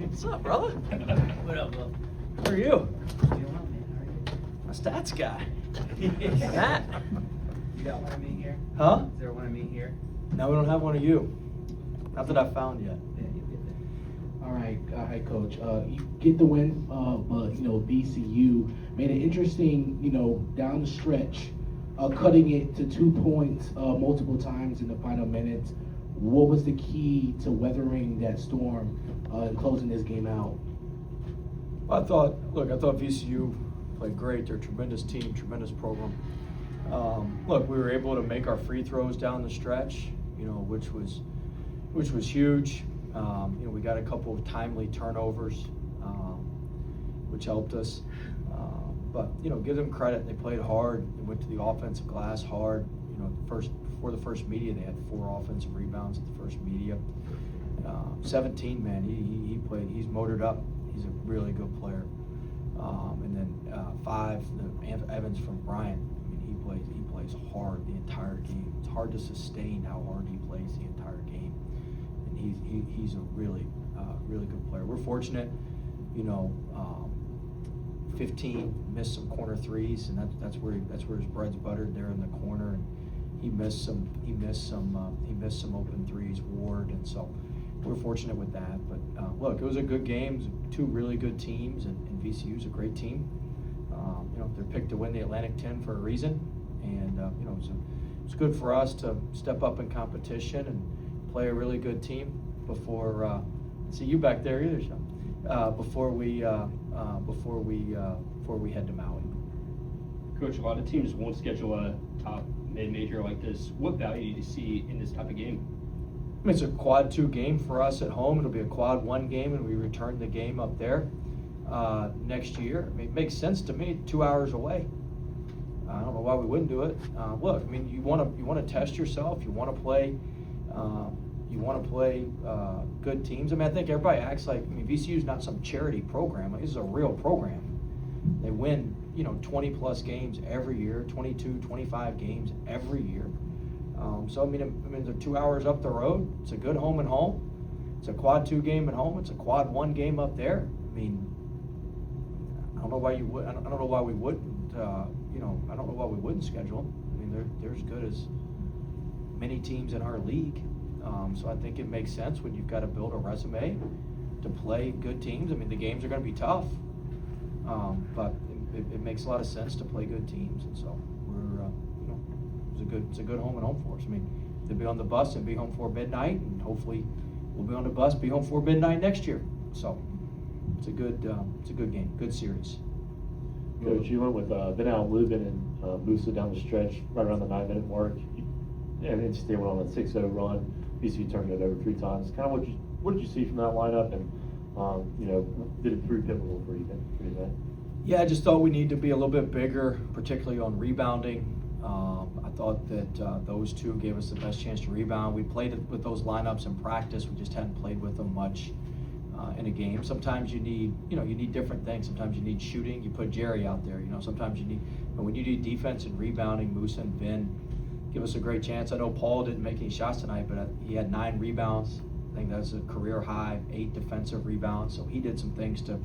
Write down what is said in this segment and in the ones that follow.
What's up, brother? What up, Will? How are you? Doing well, man. How are you? My stats guy. Matt. You got one of me here? Huh? Is there one of me here? No, we don't have one of you. Not that I found yet. Yeah, you get that. All right, Coach. You get the win, but VCU made it interesting. Down the stretch, cutting it to 2 points multiple times in the final minutes. What was the key to weathering that storm and closing this game out? I thought VCU played great. They're a tremendous team, tremendous program. Look, we were able to make our free throws down the stretch, which was huge. We got a couple of timely turnovers, which helped us. But give them credit. They played hard. They went to the offensive glass hard. Before the first media, they had 4 offensive rebounds at the first media. 17, man, he played. He's motored up. He's a really good player. And then 5, Evans from Bryant. I mean, he plays hard the entire game. It's hard to sustain how hard he plays the entire game. And he's a really good player. We're fortunate, 15 missed some corner threes, and that's where his bread's buttered there in the corner. And he missed some open threes, Ward, and so we're fortunate with that. But look, it was a good game. 2 really good teams, and VCU's a great team. They're picked to win the Atlantic 10 for a reason, and it's good for us to step up in competition and play a really good team before. See you back there either, Sean. Before we head to Maui. Coach, a lot of teams won't schedule a top mid-major like this. What value do you see in this type of game? I mean, it's a quad 2 game for us at home. It'll be a quad 1 game, and we return the game up there next year. I mean, it makes sense to me. 2 hours away. I don't know why we wouldn't do it. Look, I mean, you want to test yourself. You want to play. Good teams. I mean, I think everybody acts like VCU is not some charity program. This is a real program. They win 20 plus games every year, 22, 25 games every year. So I mean, they're 2 hours up the road. It's a good home and home. It's a quad 2 game at home. It's a quad 1 game up there. I mean, I don't know why you would. I don't know why we wouldn't. I don't know why we wouldn't schedule them. I mean, they're as good as many teams in our league. So I think it makes sense when you've got to build a resume to play good teams. I mean, the games are going to be tough, but it makes a lot of sense to play good teams, and so we're it's a good home and home for us. I mean, to be on the bus and be home for midnight, and hopefully we'll be on the bus, be home for midnight next year. So it's a good game, good series. Coach, you went with Benal Lubin and Musa down the stretch, right around the 9-minute mark, and then they went on a 6-0 run. VCU turned it over 3 times. Kind of what did you see from that lineup, and did it prove pivotal for you today? Yeah, I just thought we need to be a little bit bigger, particularly on rebounding. I thought that those 2 gave us the best chance to rebound. We played with those lineups in practice. We just hadn't played with them much in a game. Sometimes you need different things. Sometimes you need shooting. You put Jerry out there. Sometimes you need, but when you need defense and rebounding, Musa and Vin give us a great chance. I know Paul didn't make any shots tonight, but he had 9 rebounds. I think that's a career high, 8 defensive rebounds. So he did some things to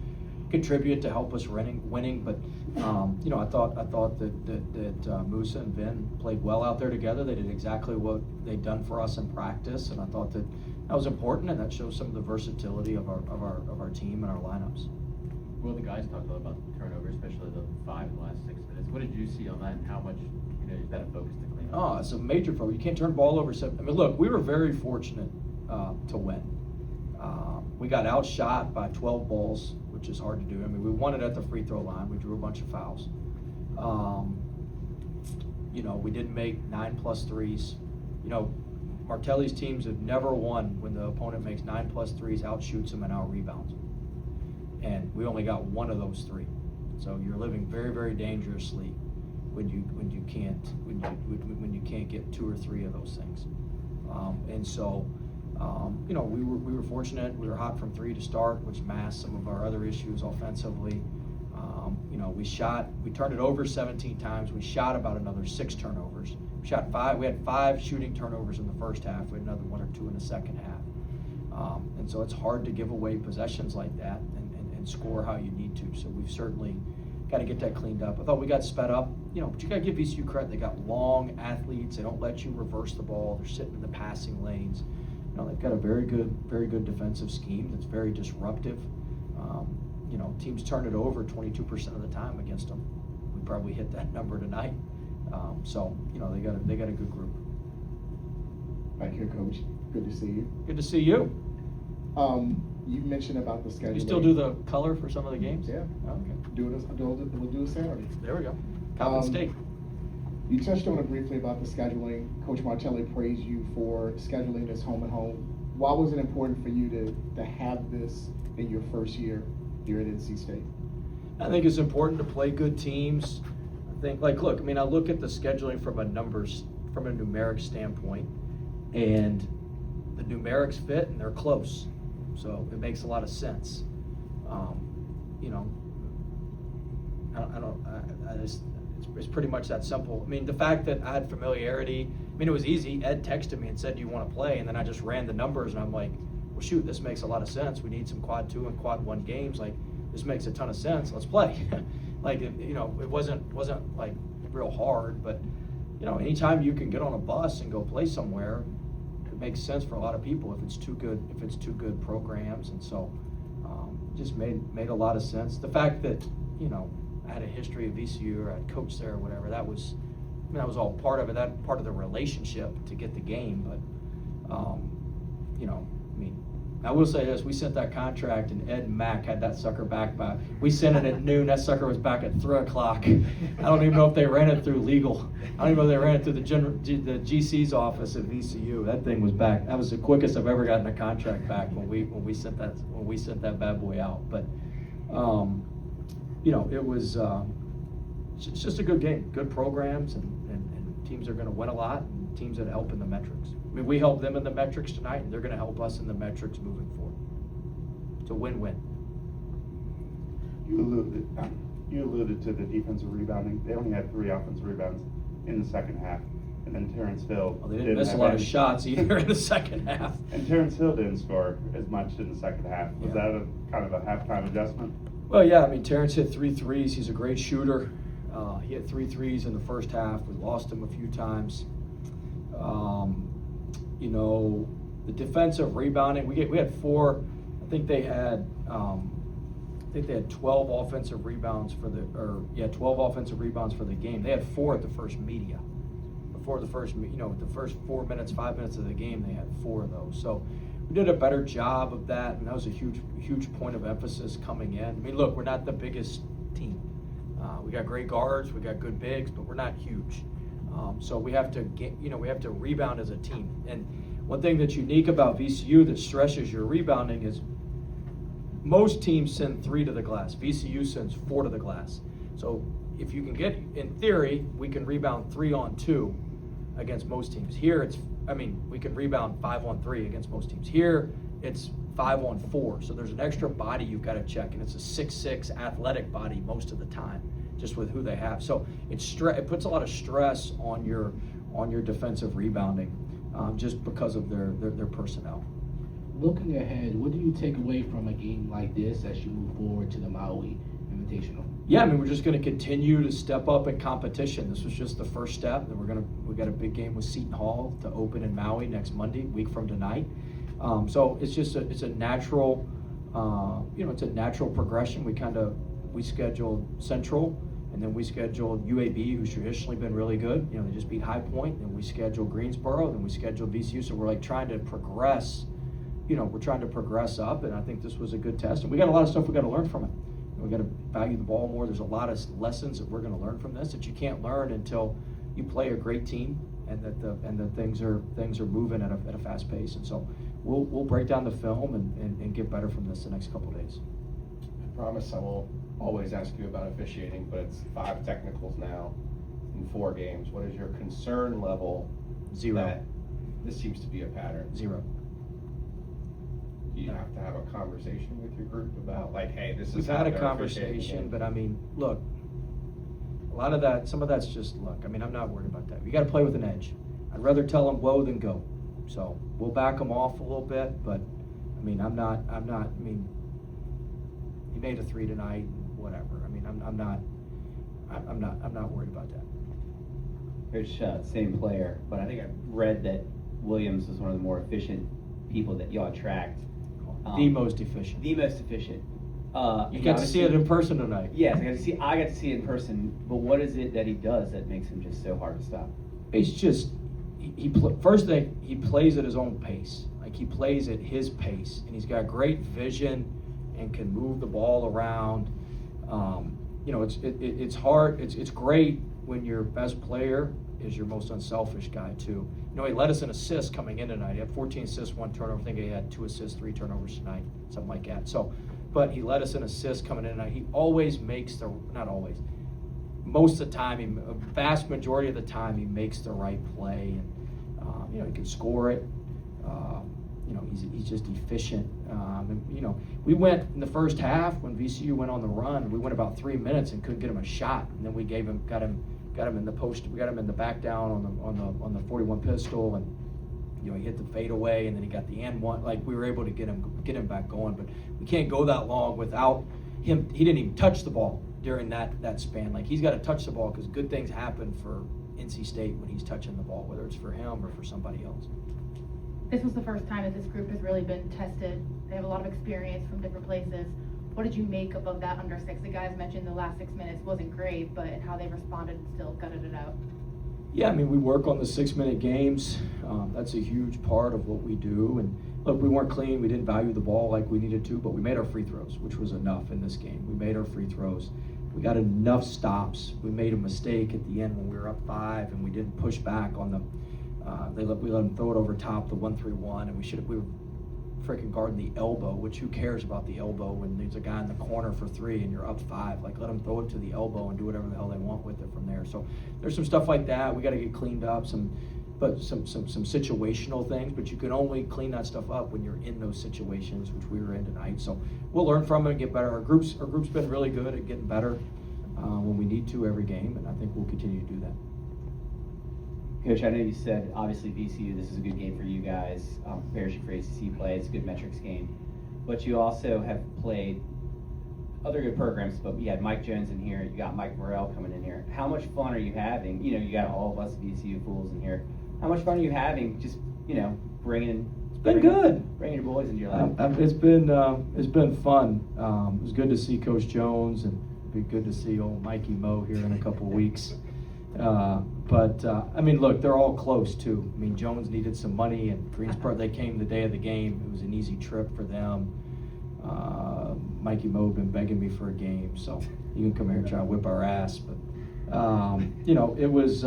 contribute to help us winning. But I thought that Musa and Vin played well out there together. They did exactly what they'd done for us in practice, and I thought that was important, and that shows some of the versatility of our team and our lineups. Well, the guys talked a lot about the turnover, especially the 5 in the last 6 minutes. What did you see on that, and how much is that a focus to clean up? Oh, it's a major focus. You can't turn the ball over. I mean, look, we were very fortunate to win. We got outshot by 12 balls, which is hard to do. I mean, we won it at the free throw line. We drew a bunch of fouls. We didn't make 9+ threes. Martelli's teams have never won when the opponent makes 9+ threes, outshoots them, and out-rebounds them. And we only got 1 of those 3. So you're living very, very dangerously when you can't get 2 or 3 of those things. We were fortunate. We were hot from 3 to start, which masked some of our other issues offensively. We turned it over 17 times. We shot about another 6 turnovers. We had 5 shooting turnovers in the first half. We had another 1 or 2 in the second half. And so it's hard to give away possessions like that and score how you need to. So we've certainly got to get that cleaned up. I thought we got sped up, but you got to give VCU credit. They got long athletes. They don't let you reverse the ball. They're sitting in the passing lanes. They've got a very good defensive scheme that's very disruptive. Teams turn it over 22% of the time against them. We probably hit that number tonight. They got a good group. Back here, Coach. Good to see you. Good to see you. You mentioned about the schedule. You still do the color for some of the games? Yeah. Okay. We'll do it Saturday. There we go. Coppin State. You touched on it briefly about the scheduling. Coach Martelli praised you for scheduling this home and home. Why was it important for you to have this in your first year here at NC State? I think it's important to play good teams. I think, I look at the scheduling from a numeric standpoint, and the numerics fit and they're close. So it makes a lot of sense. It's pretty much that simple. The fact that I had familiarity, it was easy. Ed texted me and said, "Do you want to play?" And then I just ran the numbers and I'm like, well, shoot, this makes a lot of sense. We need some quad 2 and quad 1 games. This makes a ton of sense. Let's play. It wasn't real hard, but anytime you can get on a bus and go play somewhere, it makes sense for a lot of people if it's two good programs. And so just made a lot of sense. The fact that I had a history of VCU or I had coached there or whatever, that was all part of it. That part of the relationship to get the game. But I will say this: we sent that contract, and Ed and Mac had that sucker back by. We sent it at noon. That sucker was back at 3 o'clock. I don't even know if they ran it through legal. I don't even know if they ran it through the GC's office at VCU. That thing was back. That was the quickest I've ever gotten a contract back when we sent that bad boy out. But it was it's just a good game, good programs, and teams are going to win a lot, and teams that help in the metrics. We help them in the metrics tonight, and they're going to help us in the metrics moving forward. It's a win-win. You alluded to the defensive rebounding. They only had 3 offensive rebounds in the second half, and then Terrence Hill. Well, they didn't miss a lot of shots either in the second half. And Terrence Hill didn't score as much in the second half. Was that a kind of a halftime adjustment? Well, yeah. Terrence hit 3 threes. He's a great shooter. He hit 3 threes in the first half. We lost him a few times. The defensive rebounding, we had 4. I think they had 12 offensive rebounds for the game. They had 4 at the first media. Before the first, the first 4 minutes, 5 minutes of the game, they had 4 of those. So we did a better job of that, and that was a huge point of emphasis coming in. Look, we're not the biggest team. We got great guards, we got good bigs, but we're not huge. So we have to rebound as a team. And one thing that's unique about VCU that stresses your rebounding is most teams send 3 to the glass. VCU sends 4 to the glass. So if you can get, in theory, we can rebound 3 on 2 against most teams. Here we can rebound 5 on 3 against most teams. Here it's 5 on 4. So there's an extra body you've got to check, and it's a 6'6" athletic body most of the time, just with who they have. So it puts a lot of stress on your defensive rebounding, just because of their personnel. Looking ahead, what do you take away from a game like this as you move forward to the Maui Invitational? Yeah, we're just going to continue to step up in competition. This was just the first step. Then we got a big game with Seton Hall to open in Maui next Monday, week from tonight. So it's a natural, it's a natural progression. We scheduled Central, and then we scheduled UAB, who's traditionally been really good. They just beat High Point. Then we scheduled Greensboro. Then we scheduled VCU. So we're trying to progress. We're trying to progress up, and I think this was a good test. And we got a lot of stuff we got to learn from it. We got to value the ball more. There's a lot of lessons that we're going to learn from this that you can't learn until you play a great team, and that things are moving at a fast pace. And so we'll break down the film and get better from this the next couple of days. I promise I won't always ask you about officiating, but it's 5 technicals now in 4 games. What is your concern level? 0. That this seems to be a pattern. 0. Do you have to have a conversation with your group about, hey, this is We've how had a they're conversation, officiating? but look, a lot of that, some of that's just luck. I'm not worried about that. You got to play with an edge. I'd rather tell them whoa than go. So we'll back them off a little bit, but I mean, I'm not, I mean, he made a 3 tonight, whatever. I mean, I'm not worried about that. Coach, same player, but I think I read that Williams was one of the more efficient people that y'all attract. The most efficient. The most efficient. You got to see it in person tonight. Yes, I got to see it in person. But what is it that he does that makes him just so hard to stop? It's just first thing, he plays at his own pace. Like, he plays at his pace, and he's got great vision and can move the ball around. You know, it's hard. It's great when your best player is your most unselfish guy too. You know, he led us in assists coming in tonight. He had 14 assists, 1 turnover. I think he had 2 assists, 3 turnovers tonight, something like that. So, but he led us in assists coming in tonight. He always makes not always, most of the time, a vast majority of the time, he makes the right play, and you know, he can score it. You know, he's just efficient. And you know, we went in the first half when VCU went on the run. We went about 3 minutes and couldn't get him a shot, and then we got him in the post. We got him in the back down on the 41 pistol, and you know, he hit the fadeaway, and then he got the and one. Like, we were able to get him back going, but we can't go that long without him. He didn't even touch the ball during that span. Like, he's got to touch the ball, because good things happen for NC State when he's touching the ball, whether it's for him or for somebody else. This was the first time that this group has really been tested. They have a lot of experience from different places. What did you make of that under 6? The guys mentioned the last 6 minutes wasn't great, but how they responded and still gutted it out. Yeah, I mean, we work on the 6-minute games. That's a huge part of what we do. And look, we weren't clean. We didn't value the ball like we needed to, but we made our free throws, which was enough in this game. We made our free throws. We got enough stops. We made a mistake at the end when we were up 5, and we didn't push back on them. We let them throw it over top, the 1-3-1, and we were freaking guarding the elbow, which who cares about the elbow when there's a guy in the corner for 3 and you're up 5? Like, let them throw it to the elbow and do whatever the hell they want with it from there. So there's some stuff like that. We got to get cleaned up, some situational things, but you can only clean that stuff up when you're in those situations, which we were in tonight. So we'll learn from it and get better. Our group's been really good at getting better when we need to every game, and I think we'll continue to do that. Coach, I know you said, obviously, VCU, this is a good game for you guys. Prepares you for ACC play. It's a good metrics game. But you also have played other good programs, but you had Mike Jones in here. You got Mike Morrell coming in here. How much fun are you having? You know, you got all of us VCU fools in here. How much fun are you having just, you know, bringing your boys into your life? It's been fun. It was good to see Coach Jones, and it'd be good to see old Mikey Moe here in a couple of weeks. But I mean, look, they're all close too. I mean, Jones needed some money, and Greensboro, they came the day of the game. It was an easy trip for them. Mikey Moe been begging me for a game, so you can come here and try to whip our ass. But you know, it was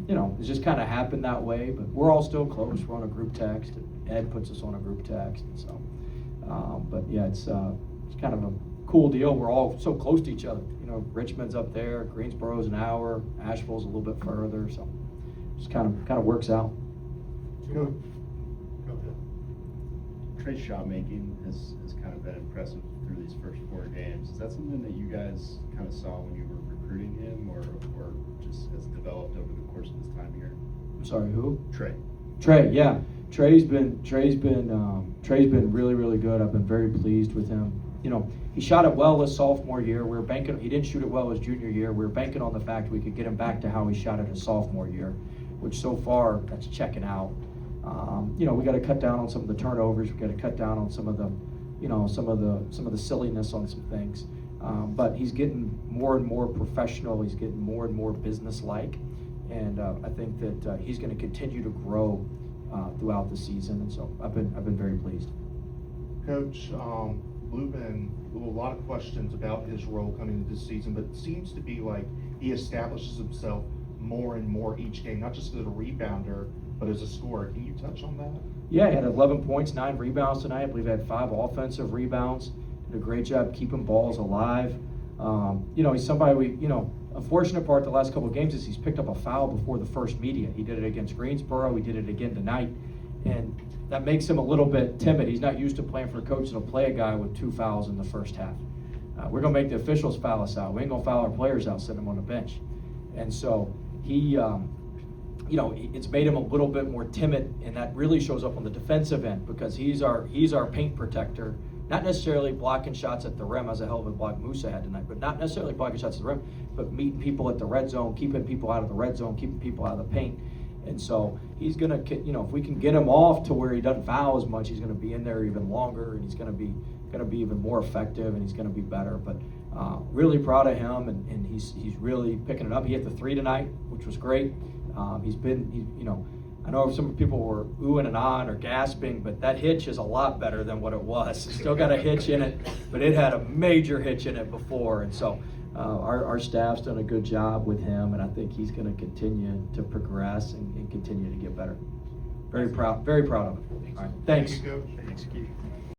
you know, it just kind of happened that way. But we're all still close. We're on a group text. Ed puts us on a group text, and so. But yeah, it's kind of a cool deal. We're all so close to each other. You know, Richmond's up there, Greensboro's an hour, Asheville's a little bit further, so just kind of works out. Go ahead. Trey's shot making has kind of been impressive through these first 4 games. Is that something that you guys kind of saw when you were recruiting him, or just has developed over the course of his time here? I'm sorry, who? Trey, yeah. Trey's been really, really good. I've been very pleased with him. You know, he shot it well his sophomore year. We were banking. He didn't shoot it well his junior year. We were banking on the fact we could get him back to how he shot it his sophomore year, which so far that's checking out. You know, we got to cut down on some of the turnovers. We got to cut down on some of the, you know, some of the silliness on some things. But he's getting more and more professional. He's getting more and more business-like, and I think that he's going to continue to grow throughout the season. And so I've been very pleased. Coach, Lubin, a lot of questions about his role coming into this season, but it seems to be like he establishes himself more and more each game, not just as a rebounder, but as a scorer. Can you touch on that? Yeah, he had 11 points, 9 rebounds tonight. I believe he had 5 offensive rebounds. Did a great job keeping balls alive. You know, he's somebody a fortunate part the last couple of games is he's picked up a foul before the first media. He did it against Greensboro. He did it again tonight. And that makes him a little bit timid. He's not used to playing for a coach that'll play a guy with 2 fouls in the first half. We're going to make the officials foul us out. We ain't going to foul our players out, sitting them on the bench. And so he you know, it's made him a little bit more timid, and that really shows up on the defensive end because he's our paint protector. Not necessarily blocking shots at the rim, as a hell of a block Musa had tonight, but not necessarily blocking shots at the rim, but meeting people at the red zone, keeping people out of the red zone, keeping people out of the paint. And so he's gonna, you know, if we can get him off to where he doesn't foul as much, he's gonna be in there even longer, and he's gonna be even more effective, and he's gonna be better. But really proud of him, and he's really picking it up. He hit the 3 tonight, which was great. You know, I know some people were oohing and ahhing or gasping, but that hitch is a lot better than what it was. It's still got a hitch in it, but it had a major hitch in it before. And so our staff's done a good job with him, and I think he's going to continue to progress and continue to get better. Very proud of him. All right, thanks. Thank you, Coach. Thanks, Keith.